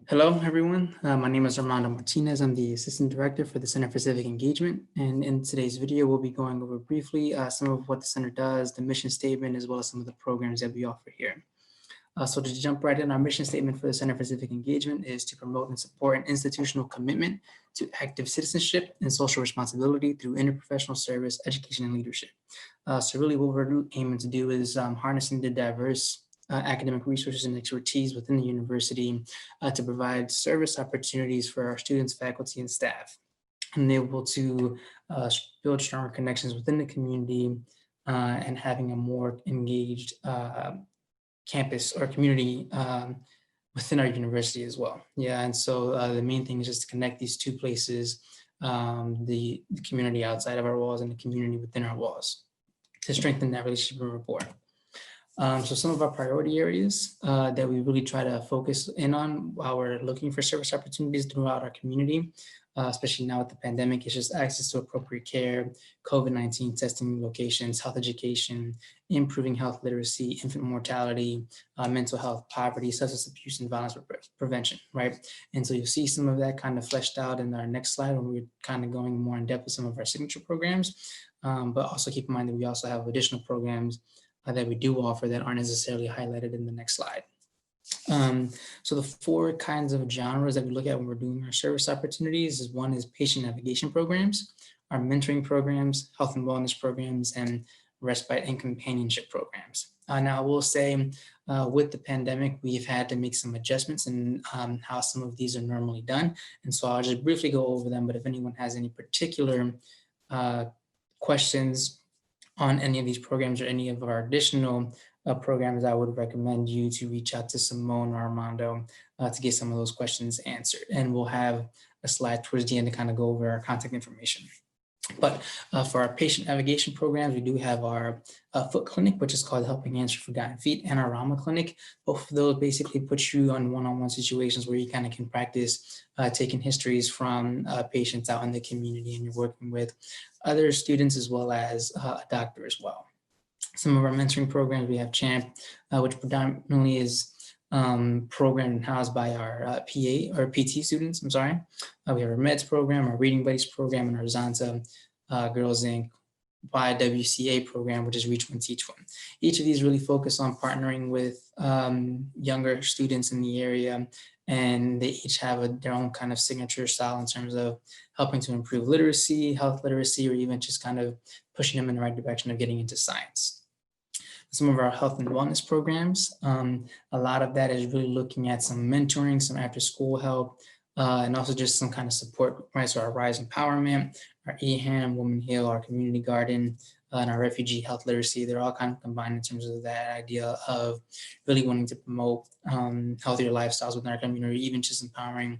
Hello, everyone. My name is Armando Martinez. I'm the Assistant Director for the Center for Civic Engagement. And in today's video, we'll be going over briefly some of what the center does, the mission statement, as well as some of the programs that we offer here. So to jump right in, our mission statement for the Center for Civic Engagement is to promote and support an institutional commitment to active citizenship and social responsibility through interprofessional service, education, and leadership. So really what we're aiming to do is harnessing the diverse academic resources and expertise within the university to provide service opportunities for our students, faculty, and staff, and able to build stronger connections within the community and having a more engaged campus or community within our university as well. Yeah, and so the main thing is just to connect these two places, the community outside of our walls and the community within our walls, to strengthen that relationship and rapport. So some of our priority areas that we really try to focus in on while we're looking for service opportunities throughout our community, especially now with the pandemic, is just access to appropriate care, COVID-19 testing locations, health education, improving health literacy, infant mortality, mental health, poverty, substance abuse, and violence prevention, right? And so you'll see some of that kind of fleshed out in our next slide when we're kind of going more in depth with some of our signature programs. But also keep in mind that we also have additional programs that we do offer that aren't necessarily highlighted in the next slide. So the four kinds of genres that we look at when we're doing our service opportunities is one is patient navigation programs, our mentoring programs, health and wellness programs, and respite and companionship programs. Now I will say with the pandemic, we've had to make some adjustments in how some of these are normally done. And so I'll just briefly go over them, but if anyone has any particular questions on any of these programs or any of our additional programs, I would recommend you to reach out to Simone or Armando to get some of those questions answered. And we'll have a slide towards the end to kind of go over our contact information. But for our patient navigation programs, we do have our foot clinic, which is called Helping Hands for Forgotten Feet, and our Rama clinic. Both of those basically put you on one-on-one situations where you kind of can practice taking histories from patients out in the community, and you're working with other students as well as a doctor as well. Some of our mentoring programs, we have CHAMP, which predominantly is programmed and housed by our PA or PT students, we have our MEDS program, our Reading Buddies program, and our Zonta Girls Inc. YWCA program, which is Reach One, Teach One. Each of these really focus on partnering with younger students in the area, and they each have their own kind of signature style in terms of helping to improve literacy, health literacy, or even just kind of pushing them in the right direction of getting into science. Some of our health and wellness programs, a lot of that is really looking at some mentoring, some after school help, and also just some kind of support, right? So our Rise Empowerment, our EHAM, Women Heal, our Community Garden, and our refugee health literacy, they're all kind of combined in terms of that idea of really wanting to promote healthier lifestyles within our community, even just empowering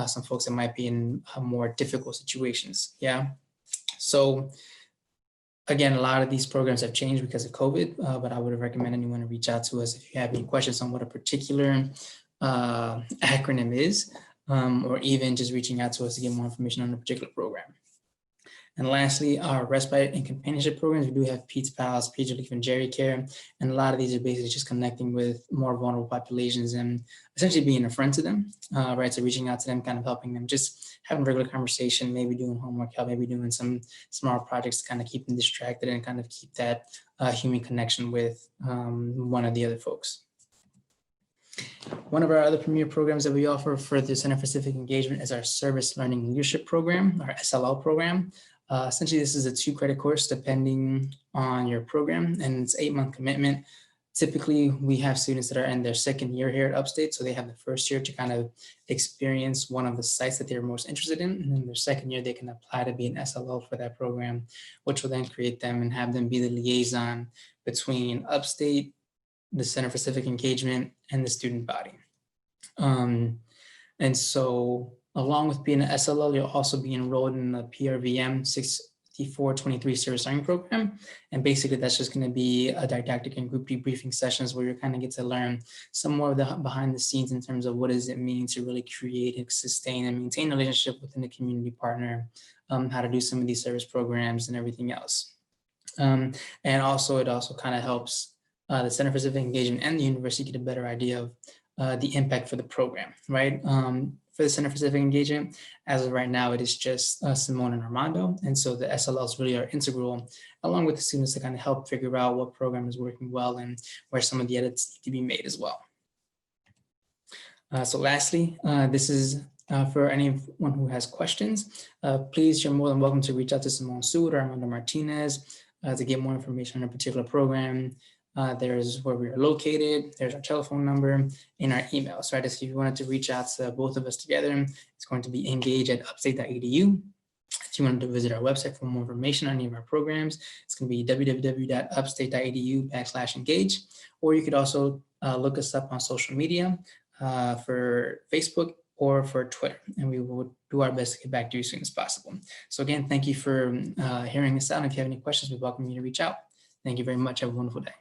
some folks that might be in more difficult situations, yeah? So again, a lot of these programs have changed because of COVID, but I would recommend anyone to reach out to us if you have any questions on what a particular acronym is, or even just reaching out to us to get more information on a particular program. And lastly, our respite and companionship programs, we do have Pete's Pals, Page Relief, and Jerry Care. And a lot of these are basically just connecting with more vulnerable populations and essentially being a friend to them, right? So reaching out to them, kind of helping them, just having regular conversation, maybe doing homework help, maybe doing some small projects to kind of keep them distracted and kind of keep that human connection with one of the other folks. One of our other premier programs that we offer for the Center for Civic Engagement is our Service Learning Leadership Program, our SLL program. Essentially, this is a 2-credit course depending on your program, and it's 8-month commitment. Typically, we have students that are in their second year here at Upstate, so they have the first year to kind of experience one of the sites that they're most interested in, and then their second year, they can apply to be an SLL for that program, which will then create them and have them be the liaison between Upstate, the Center for Civic Engagement, and the student body. And so along with being an SLL, you'll also be enrolled in the PRVM 6423 service learning program. And basically that's just going to be a didactic and group debriefing sessions where you kind of get to learn some more of the behind the scenes in terms of what does it mean to really create and sustain and maintain a relationship within the community partner, how to do some of these service programs and everything else. And also, it also kind of helps the Center for Civic Engagement and the university get a better idea of the impact for the program, right? For the Center for Civic Engagement, as of right now, it is just Simone and Armando. And so the SLLs really are integral, along with the students, to kind of help figure out what program is working well and where some of the edits need to be made as well. So lastly, this is for anyone who has questions. Please, you're more than welcome to reach out to Simone Sood or Armando Martinez to get more information on a particular program. There's where we are located, there's our telephone number, and our email. So if you wanted to reach out to both of us together, it's going to be engage@upstate.edu. If you wanted to visit our website for more information on any of our programs, it's going to be www.upstate.edu/engage. Or you could also look us up on social media for Facebook or for Twitter, and we will do our best to get back to you as soon as possible. So again, thank you for hearing us out. And if you have any questions, we welcome you to reach out. Thank you very much. Have a wonderful day.